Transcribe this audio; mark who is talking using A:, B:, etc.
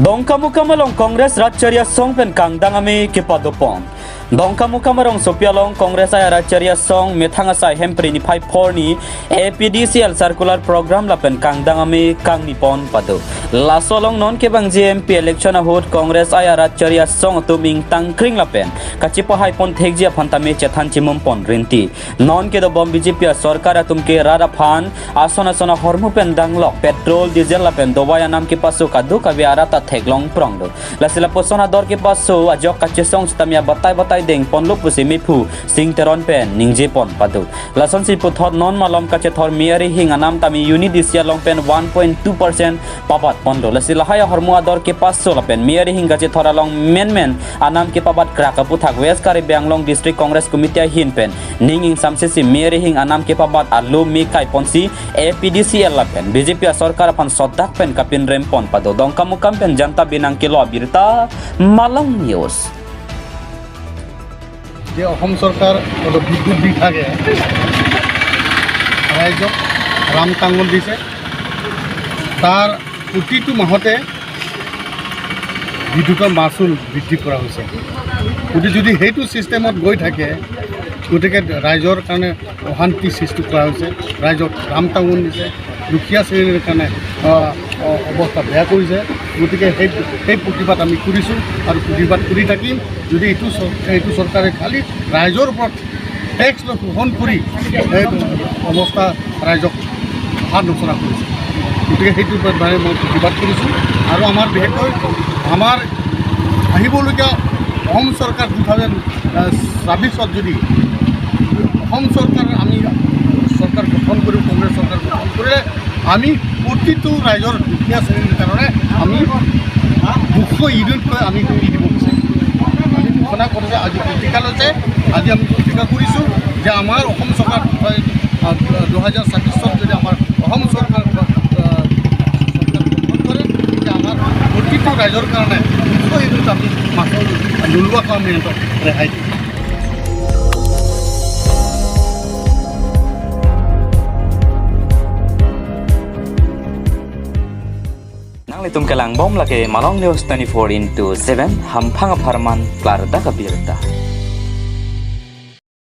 A: Dongkamu-kamalong Kongres Ratcharia Song pen kangdangami kipadopon. Dongkamu-kamarong sopialong Kongres ay Ratcharia Song methangasai hemprini 54 ni APDCL circular program la pen kangdangami kangnipon pado. Lasolong non kebang GMP election ahut Kongres ay Ratcharia Song tuming tangkring la pen kachipa haipon thekjia phantame chethan chimum pon rinti. Non ke do bom BJP sarkar atumke rara phan asona sona hormu pen danglok petrol diesel la pen dobaya nam ke pasu kadu kabiara ta theklong prongdo lasila posona dor ke pasu ajok kachesong stamia batai deng ponluk pusi mipu sing teron pen ningje pon padu lason si puthot non malom kache thor miari hing anam tami unit isia long pen 1.2% pabat pondo lasila haya hormu ador ke pasu la pen miari hing kache thor along men anam ke pabat kraka puthak west kari banglong district congress committee hin pen ninging samsesi miari hing anam ke pabat alu mi kai ponsi APDCL la pen BJP sarkar pan sodak pen kapin rempon padu dongkamu kampen janta binang kilo birta Malang News
B: যে অসম চৰকাৰ বিদ্যুৎ বিভাগে ৰাইজক ৰামটাঙন দিছে তাৰ প্ৰতিটো মাহতে বিদ্যুতৰ মাচুল বৃদ্ধি কৰা হৈছে গতিকে যদি সেইটো ছিষ্টেমত গৈ থাকে গতিকে ৰাইজৰ কাৰণে অশান্তি সৃষ্টি কৰা হৈছে ৰাইজক ৰামটাঙন দিছে দুখীয়া শ্ৰেণীৰ কাৰণে অৱস্থা বেয়া কৰিছে গতিকে সেই প্ৰতিবাদ আমি কৰিছোঁ আৰু প্ৰতিবাদ কৰি থাকিম যদি এইটো চৰকাৰে খালি ৰাইজৰ ওপৰত টেক্স গ্ৰহণ কৰি এই অৱস্থা ৰাইজক হাত নচৰা কৰিছে গতিকে সেইটোৰ বাবে মই প্ৰতিবাদ কৰিছোঁ আৰু আমাৰ বিশেষকৈ আমাৰ আহিবলগীয়া অসম চৰকাৰ 2024 যদি অসম চৰকাৰ আমি চৰকাৰ গঠন কৰি কংগ্ৰেছ চৰকাৰ গঠন কৰিলে আমি প্ৰতিটো ৰাইজৰ দুখীয়া শ্ৰেণীৰ কাৰণে আমি 200 ইউনিটকৈ আমি কৰি দিব বিচাৰিম আমি ঘোষণা কৰোঁ যে আজি পত্ৰিকালৈছে আজি আমি পত্ৰিকা কৰিছোঁ যে আমাৰ অসম চৰকাৰ 2024 যদি আমাৰ অসম চৰকাৰ গঠন কৰে তেতিয়া আমাৰ প্ৰতিটো ৰাইজৰ কাৰণে 200 ইউনিট আমি মাছৰ নোলোৱাকৈ আমি সিহঁতক ৰেহাই দিম
A: Litum kelang bom lagi Malang News 24/7 hampang aparman klar da kabirta.